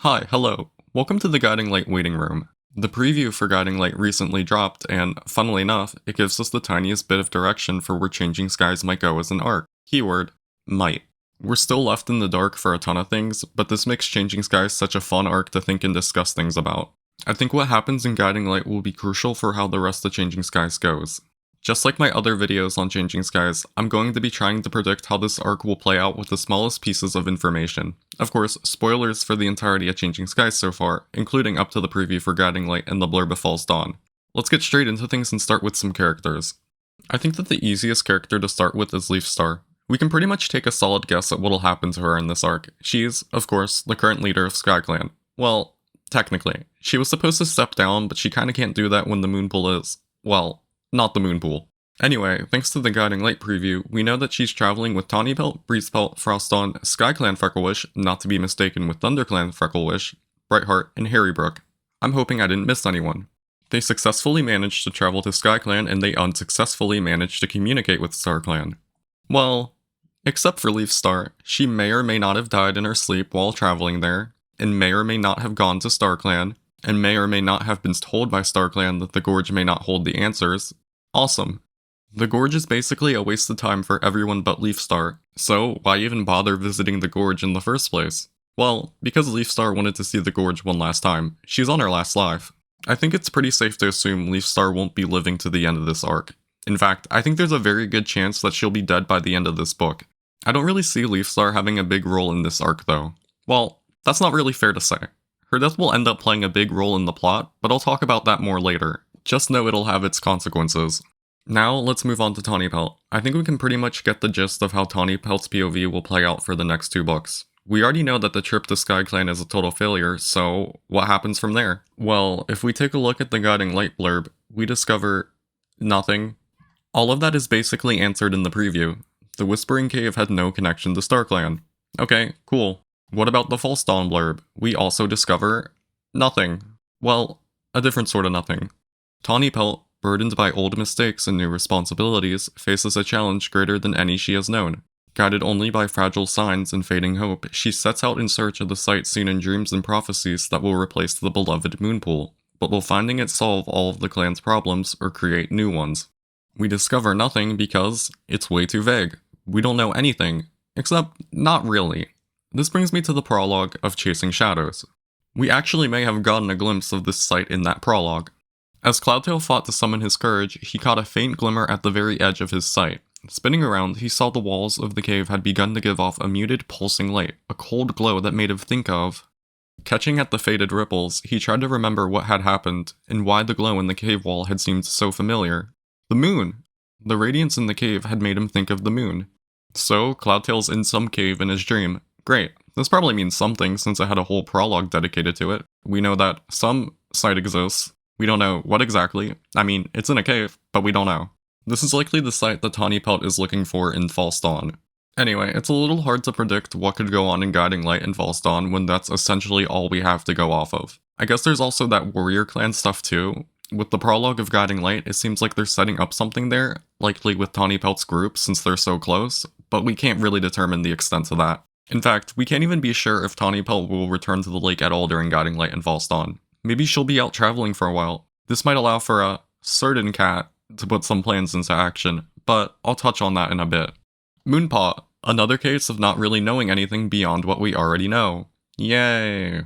Hi, hello. Welcome to the Guiding Light waiting room. The preview for Guiding Light recently dropped, and, funnily enough, it gives us the tiniest bit of direction for where Changing Skies might go as an arc. Keyword, might. We're still left in the dark for a ton of things, but this makes Changing Skies such a fun arc to think and discuss things about. I think what happens in Guiding Light will be crucial for how the rest of Changing Skies goes. Just like my other videos on Changing Skies, I'm going to be trying to predict how this arc will play out with the smallest pieces of information. Of course, spoilers for the entirety of Changing Skies so far, including up to the preview for Guiding Light and the blurb of False Dawn. Let's get straight into things and start with some characters. I think that the easiest character to start with is Leafstar. We can pretty much take a solid guess at what'll happen to her in this arc. She's, of course, the current leader of StarClan. Well, technically. She was supposed to step down, but she kinda can't do that when the Moonpool is, well, not the Moonpool. Anyway, thanks to the Guiding Light preview, we know that she's traveling with Tawnypelt, Breezepelt, Frostdawn, SkyClan Frecklewish, not to be mistaken with ThunderClan Frecklewish, Brightheart, and Harrybrook. I'm hoping I didn't miss anyone. They successfully managed to travel to SkyClan, and they unsuccessfully managed to communicate with StarClan. Well, except for Leafstar, she may or may not have died in her sleep while traveling there, and may or may not have gone to StarClan, and may or may not have been told by StarClan that the Gorge may not hold the answers. Awesome. The Gorge is basically a waste of time for everyone but Leafstar, so why even bother visiting the Gorge in the first place? Well, because Leafstar wanted to see the Gorge one last time. She's on her last life. I think it's pretty safe to assume Leafstar won't be living to the end of this arc. In fact, I think there's a very good chance that she'll be dead by the end of this book. I don't really see Leafstar having a big role in this arc though. Well, that's not really fair to say. Her death will end up playing a big role in the plot, but I'll talk about that more later. Just know it'll have its consequences. Now, let's move on to Tawnypelt. I think we can pretty much get the gist of how Tawnypelt's POV will play out for the next two books. We already know that the trip to SkyClan is a total failure, so what happens from there? Well, if we take a look at the Guiding Light blurb, we discover nothing. All of that is basically answered in the preview. The Whispering Cave had no connection to StarClan. Okay, cool. What about the False Dawn blurb? We also discover nothing. Well, a different sort of nothing. Tawnypelt, burdened by old mistakes and new responsibilities, faces a challenge greater than any she has known. Guided only by fragile signs and fading hope, she sets out in search of the sight seen in dreams and prophecies that will replace the beloved Moonpool, but will finding it solve all of the clan's problems or create new ones? We discover nothing because it's way too vague. We don't know anything, except not really. This brings me to the prologue of Chasing Shadows. We actually may have gotten a glimpse of this sight in that prologue. As Cloudtail fought to summon his courage, he caught a faint glimmer at the very edge of his sight. Spinning around, he saw the walls of the cave had begun to give off a muted, pulsing light, a cold glow that made him think of... Catching at the faded ripples, he tried to remember what had happened, and why the glow in the cave wall had seemed so familiar. The moon! The radiance in the cave had made him think of the moon. So, Cloudtail's in some cave in his dream. Great. This probably means something since it had a whole prologue dedicated to it. We know that some site exists. We don't know what exactly. I mean, it's in a cave, but we don't know. This is likely the site that Tawnypelt is looking for in False Dawn. Anyway, it's a little hard to predict what could go on in Guiding Light and False Dawn when that's essentially all we have to go off of. I guess there's also that Warrior Clan stuff too. With the prologue of Guiding Light, it seems like they're setting up something there, likely with Tawnypelt's group since they're so close, but we can't really determine the extent of that. In fact, we can't even be sure if Tawnypelt will return to the lake at all during Guiding Light and False Dawn. Maybe she'll be out traveling for a while. This might allow for a certain cat to put some plans into action, but I'll touch on that in a bit. Moonpaw, another case of not really knowing anything beyond what we already know. Yay!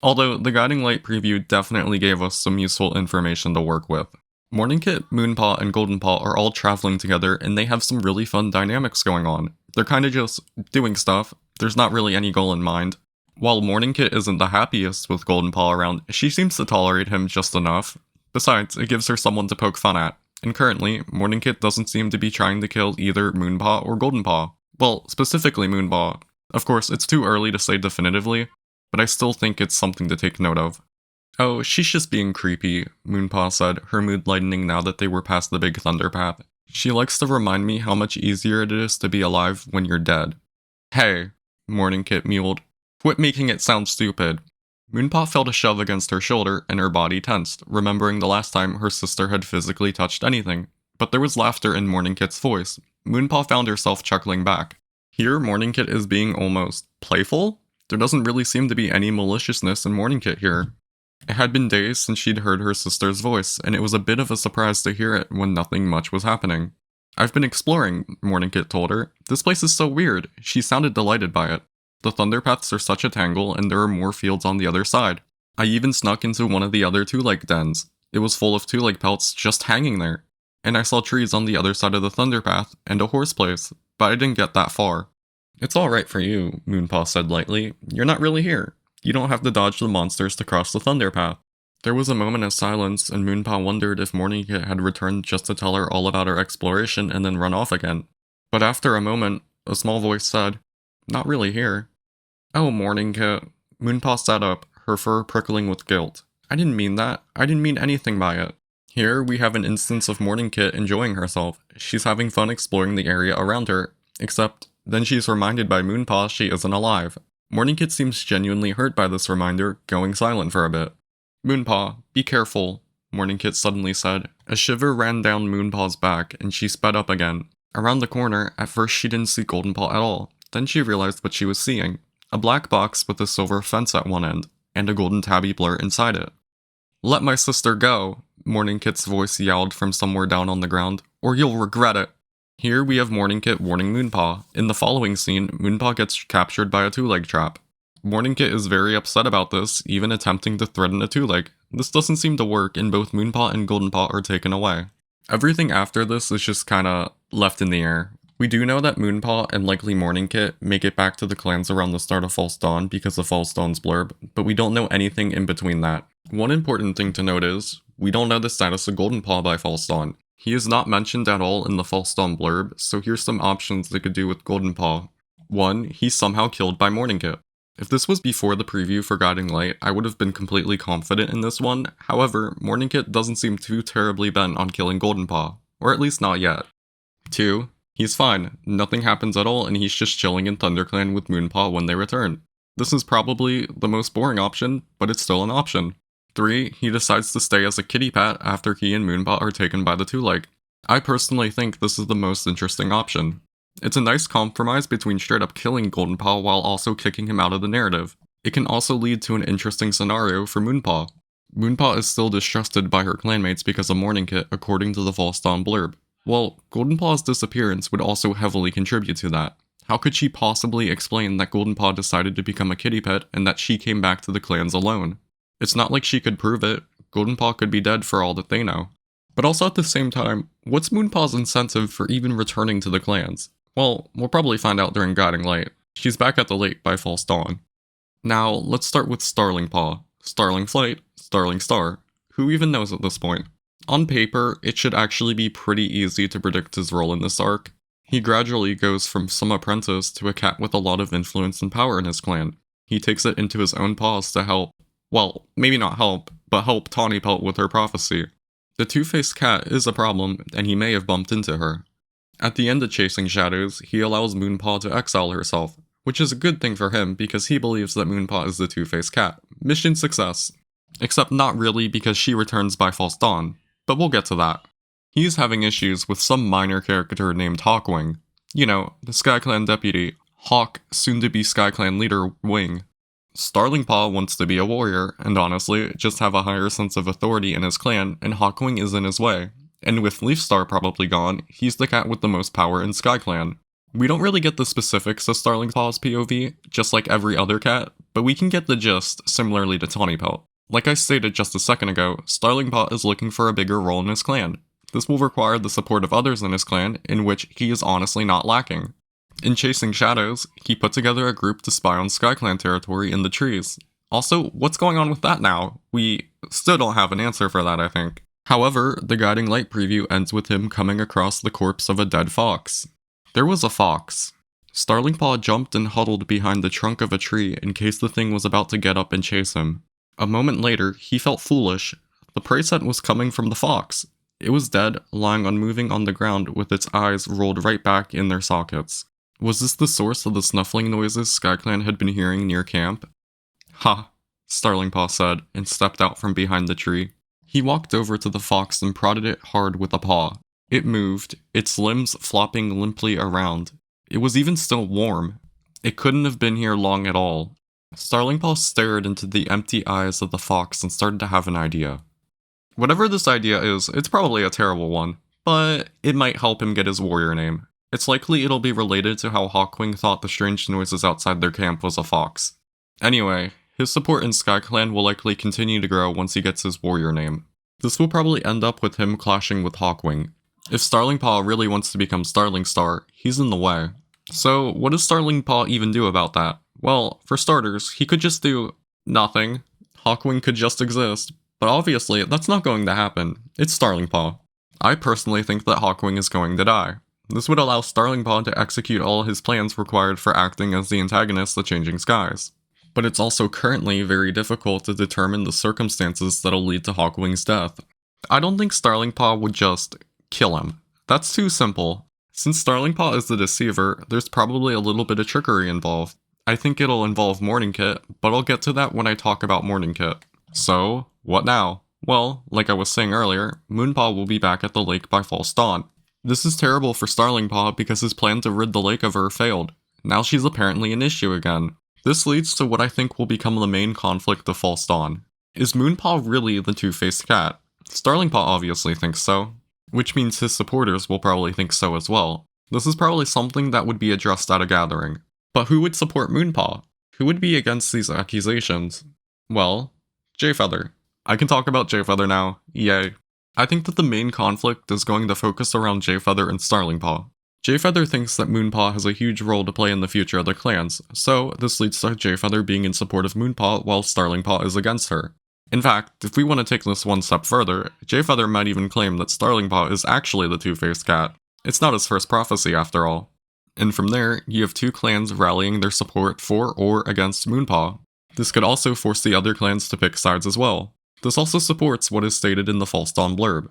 Although, the Guiding Light preview definitely gave us some useful information to work with. Morningkit, Moonpaw, and Goldenpaw are all traveling together, and they have some really fun dynamics going on. They're kinda just doing stuff, there's not really any goal in mind. While Morningkit isn't the happiest with Goldenpaw around, she seems to tolerate him just enough. Besides, it gives her someone to poke fun at. And currently, Morningkit doesn't seem to be trying to kill either Moonpaw or Goldenpaw. Well, specifically Moonpaw. Of course, it's too early to say definitively, but I still think it's something to take note of. Oh, she's just being creepy, Moonpaw said, her mood lightening now that they were past the big thunder path. She likes to remind me how much easier it is to be alive when you're dead. Hey, Morningkit mewed. Quit making it sound stupid. Moonpaw felt a shove against her shoulder, and her body tensed, remembering the last time her sister had physically touched anything. But there was laughter in Morningkit's voice. Moonpaw found herself chuckling back. Here, Morningkit is being almost playful? There doesn't really seem to be any maliciousness in Morningkit here. It had been days since she'd heard her sister's voice, and it was a bit of a surprise to hear it when nothing much was happening. "I've been exploring," Morningkit told her. "This place is so weird." She sounded delighted by it. "The thunder paths are such a tangle, and there are more fields on the other side. I even snuck into one of the other two-leg dens. It was full of two-leg pelts just hanging there. And I saw trees on the other side of the thunder path, and a horse place, but I didn't get that far." "It's alright for you," Moonpaw said lightly. "You're not really here. You don't have to dodge the monsters to cross the thunder path." There was a moment of silence, and Moonpaw wondered if Morningkit had returned just to tell her all about her exploration and then run off again. But after a moment, a small voice said, "Not really here." "Oh, Morningkit." Moonpaw sat up, her fur prickling with guilt. "I didn't mean that. I didn't mean anything by it." Here we have an instance of Morningkit enjoying herself. She's having fun exploring the area around her, except then she's reminded by Moonpaw she isn't alive. Morningkit seems genuinely hurt by this reminder, going silent for a bit. "Moonpaw, be careful," Morningkit suddenly said. A shiver ran down Moonpaw's back, and she sped up again. Around the corner, at first she didn't see Goldenpaw at all. Then she realized what she was seeing. A black box with a silver fence at one end, and a golden tabby blur inside it. "Let my sister go," Morningkit's voice yowled from somewhere down on the ground, "or you'll regret it." Here we have Morningkit warning Moonpaw. In the following scene, Moonpaw gets captured by a two-leg trap. Morningkit is very upset about this, even attempting to threaten a two-leg. This doesn't seem to work, and both Moonpaw and Goldenpaw are taken away. Everything after this is just kinda left in the air. We do know that Moonpaw and likely Morningkit make it back to the clans around the start of False Dawn because of False Dawn's blurb, but we don't know anything in between that. One important thing to note is, we don't know the status of Goldenpaw by False Dawn. He is not mentioned at all in the False Dawn blurb, so here's some options they could do with Goldenpaw. 1. He's somehow killed by Morningkit. If this was before the preview for Guiding Light, I would have been completely confident in this one. However, Morningkit doesn't seem too terribly bent on killing Goldenpaw, or at least not yet. 2. He's fine, nothing happens at all, and he's just chilling in ThunderClan with Moonpaw when they return. This is probably the most boring option, but it's still an option. 3. He decides to stay as a kitty pat after he and Moonpaw are taken by the two-leg. I personally think this is the most interesting option. It's a nice compromise between straight up killing Goldenpaw while also kicking him out of the narrative. It can also lead to an interesting scenario for Moonpaw. Moonpaw is still distrusted by her clanmates because of Morningkit, according to the False Dawn blurb. Well, Goldenpaw's disappearance would also heavily contribute to that. How could she possibly explain that Goldenpaw decided to become a kitty pet and that she came back to the clans alone? It's not like she could prove it. Goldenpaw could be dead for all that they know. But also at the same time, what's Moonpaw's incentive for even returning to the clans? Well, we'll probably find out during Guiding Light. She's back at the lake by False Dawn. Now, let's start with Starlingpaw. Starling Flight, Starling Star. Who even knows at this point? On paper, it should actually be pretty easy to predict his role in this arc. He gradually goes from some apprentice to a cat with a lot of influence and power in his clan. He takes it into his own paws to help, well, maybe not help, but help Tawnypelt with her prophecy. The two-faced cat is a problem, and he may have bumped into her. At the end of Chasing Shadows, he allows Moonpaw to exile herself, which is a good thing for him because he believes that Moonpaw is the two-faced cat. Mission success. Except not really because she returns by False Dawn, but we'll get to that. He's having issues with some minor character named Hawkwing. You know, the SkyClan deputy, Hawk, soon-to-be SkyClan leader, Wing. Starlingpaw wants to be a warrior, and honestly, just have a higher sense of authority in his clan, and Hawkwing is in his way. And with Leafstar probably gone, he's the cat with the most power in SkyClan. We don't really get the specifics of Starlingpaw's POV, just like every other cat, but we can get the gist, similarly to Tawnypelt. Like I stated just a second ago, Starlingpaw is looking for a bigger role in his clan. This will require the support of others in his clan, in which he is honestly not lacking. In Chasing Shadows, he put together a group to spy on SkyClan territory in the trees. Also, what's going on with that now? We still don't have an answer for that, I think. However, the Guiding Light preview ends with him coming across the corpse of a dead fox. There was a fox. Starlingpaw jumped and huddled behind the trunk of a tree in case the thing was about to get up and chase him. A moment later, he felt foolish. The prey scent was coming from the fox. It was dead, lying unmoving on the ground with its eyes rolled right back in their sockets. Was this the source of the snuffling noises SkyClan had been hearing near camp? "Ha," Starlingpaw said, and stepped out from behind the tree. He walked over to the fox and prodded it hard with a paw. It moved, its limbs flopping limply around. It was even still warm. It couldn't have been here long at all. Starlingpaw stared into the empty eyes of the fox and started to have an idea. Whatever this idea is, it's probably a terrible one, but it might help him get his warrior name. It's likely it'll be related to how Hawkwing thought the strange noises outside their camp was a fox. Anyway, his support in SkyClan will likely continue to grow once he gets his warrior name. This will probably end up with him clashing with Hawkwing. If Starlingpaw really wants to become Starlingstar, he's in the way. So, what does Starlingpaw even do about that? Well, for starters, he could just do nothing. Hawkwing could just exist, but obviously, that's not going to happen. It's Starlingpaw. I personally think that Hawkwing is going to die. This would allow Starlingpaw to execute all his plans required for acting as the antagonist of Changing Skies. But it's also currently very difficult to determine the circumstances that'll lead to Hawkwing's death. I don't think Starlingpaw would just kill him. That's too simple. Since Starlingpaw is the deceiver, there's probably a little bit of trickery involved. I think it'll involve Morningkit, but I'll get to that when I talk about Morningkit. So, what now? Well, like I was saying earlier, Moonpaw will be back at the lake by false dawn. This is terrible for Starlingpaw because his plan to rid the lake of her failed. Now she's apparently an issue again. This leads to what I think will become the main conflict of False Dawn. Is Moonpaw really the two-faced cat? Starlingpaw obviously thinks so, which means his supporters will probably think so as well. This is probably something that would be addressed at a gathering. But who would support Moonpaw? Who would be against these accusations? Well, Jayfeather. I can talk about Jayfeather now, yay. I think that the main conflict is going to focus around Jayfeather and Starlingpaw. Jayfeather thinks that Moonpaw has a huge role to play in the future of their clans, so this leads to Jayfeather being in support of Moonpaw while Starlingpaw is against her. In fact, if we want to take this one step further, Jayfeather might even claim that Starlingpaw is actually the two-faced cat. It's not his first prophecy after all. And from there, you have two clans rallying their support for or against Moonpaw. This could also force the other clans to pick sides as well. This also supports what is stated in the False Dawn blurb.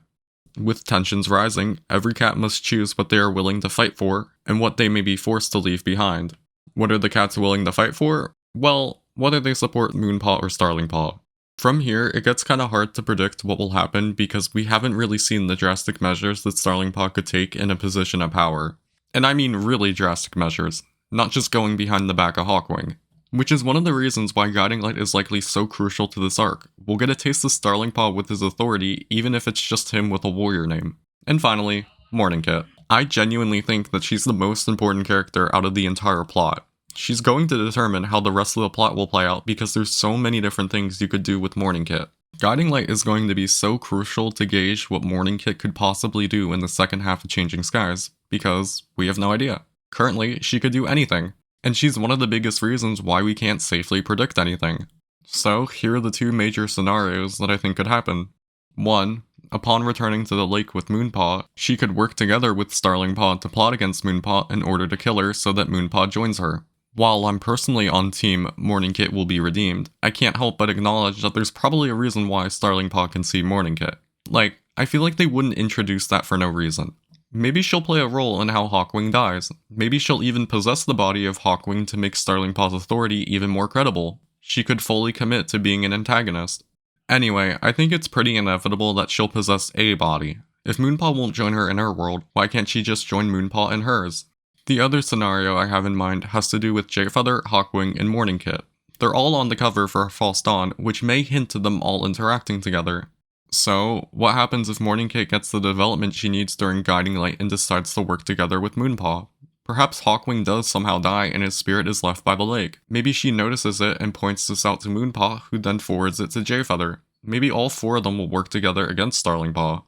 With tensions rising, every cat must choose what they are willing to fight for, and what they may be forced to leave behind. What are the cats willing to fight for? Well, whether they support Moonpaw or Starlingpaw. From here, it gets kinda hard to predict what will happen because we haven't really seen the drastic measures that Starlingpaw could take in a position of power. And I mean really drastic measures, not just going behind the back of Hawkwing. Which is one of the reasons why Guiding Light is likely so crucial to this arc. We'll get a taste of Starlingpaw with his authority, even if it's just him with a warrior name. And finally, Morningkit. I genuinely think that she's the most important character out of the entire plot. She's going to determine how the rest of the plot will play out because there's so many different things you could do with Morningkit. Guiding Light is going to be so crucial to gauge what Morningkit could possibly do in the second half of Changing Skies, because we have no idea. Currently, she could do anything. And she's one of the biggest reasons why we can't safely predict anything. So, here are the two major scenarios that I think could happen. 1. Upon returning to the lake with Moonpaw, she could work together with Starlingpaw to plot against Moonpaw in order to kill her so that Moonpaw joins her. While I'm personally on team Morningkit will be redeemed, I can't help but acknowledge that there's probably a reason why Starlingpaw can see Morningkit. Like, I feel like they wouldn't introduce that for no reason. Maybe she'll play a role in how Hawkwing dies. Maybe she'll even possess the body of Hawkwing to make Starlingpaw's authority even more credible. She could fully commit to being an antagonist. Anyway, I think it's pretty inevitable that she'll possess a body. If Moonpaw won't join her in her world, why can't she just join Moonpaw in hers? The other scenario I have in mind has to do with Jayfeather, Hawkwing, and Morningkit. They're all on the cover for False Dawn, which may hint to them all interacting together. So, what happens if Morningkit gets the development she needs during Guiding Light and decides to work together with Moonpaw? Perhaps Hawkwing does somehow die and his spirit is left by the lake. Maybe she notices it and points this out to Moonpaw, who then forwards it to Jayfeather. Maybe all four of them will work together against Starlingpaw.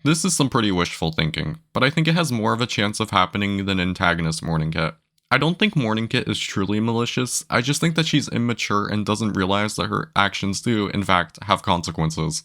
This is some pretty wishful thinking, but I think it has more of a chance of happening than antagonist Morningkit. I don't think Morningkit is truly malicious, I just think that she's immature and doesn't realize that her actions do, in fact, have consequences.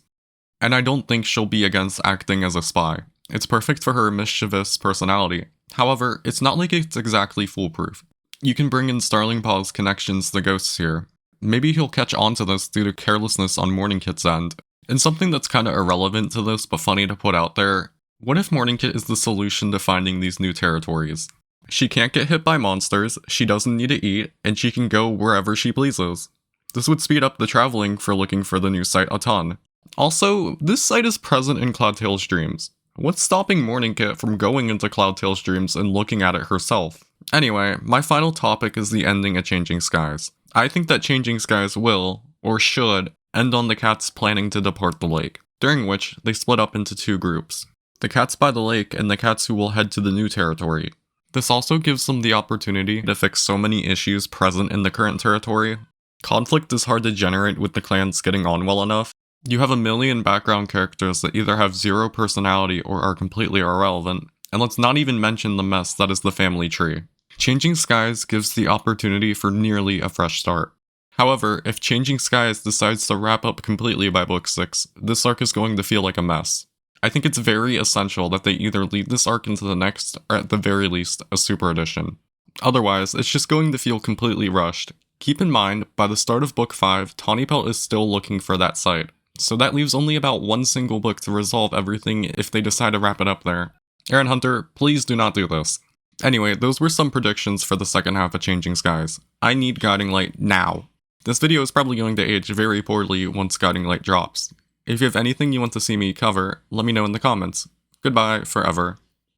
And I don't think she'll be against acting as a spy. It's perfect for her mischievous personality. However, it's not like it's exactly foolproof. You can bring in Starlingpaw's connections to ghosts here. Maybe he'll catch on to this due to carelessness on Morningkit's end. And something that's kinda irrelevant to this but funny to put out there, what if Morningkit is the solution to finding these new territories? She can't get hit by monsters, she doesn't need to eat, and she can go wherever she pleases. This would speed up the traveling for looking for the new site a ton. Also, this site is present in Cloudtail's dreams. What's stopping Morningkit from going into Cloudtail's dreams and looking at it herself? Anyway, my final topic is the ending of Changing Skies. I think that Changing Skies will, or should, end on the cats planning to depart the lake, during which they split up into two groups. The cats by the lake and the cats who will head to the new territory. This also gives them the opportunity to fix so many issues present in the current territory. Conflict is hard to generate with the clans getting on well enough. You have a million background characters that either have zero personality or are completely irrelevant, and let's not even mention the mess that is the family tree. Changing Skies gives the opportunity for nearly a fresh start. However, if Changing Skies decides to wrap up completely by book 6, this arc is going to feel like a mess. I think it's very essential that they either lead this arc into the next, or at the very least, a super edition. Otherwise, it's just going to feel completely rushed. Keep in mind, by the start of book 5, Tawnypelt is still looking for that site, so that leaves only about one single book to resolve everything if they decide to wrap it up there. Aaron Hunter, please do not do this. Anyway, those were some predictions for the second half of Changing Skies. I need Guiding Light now. This video is probably going to age very poorly once Guiding Light drops. If you have anything you want to see me cover, let me know in the comments. Goodbye forever.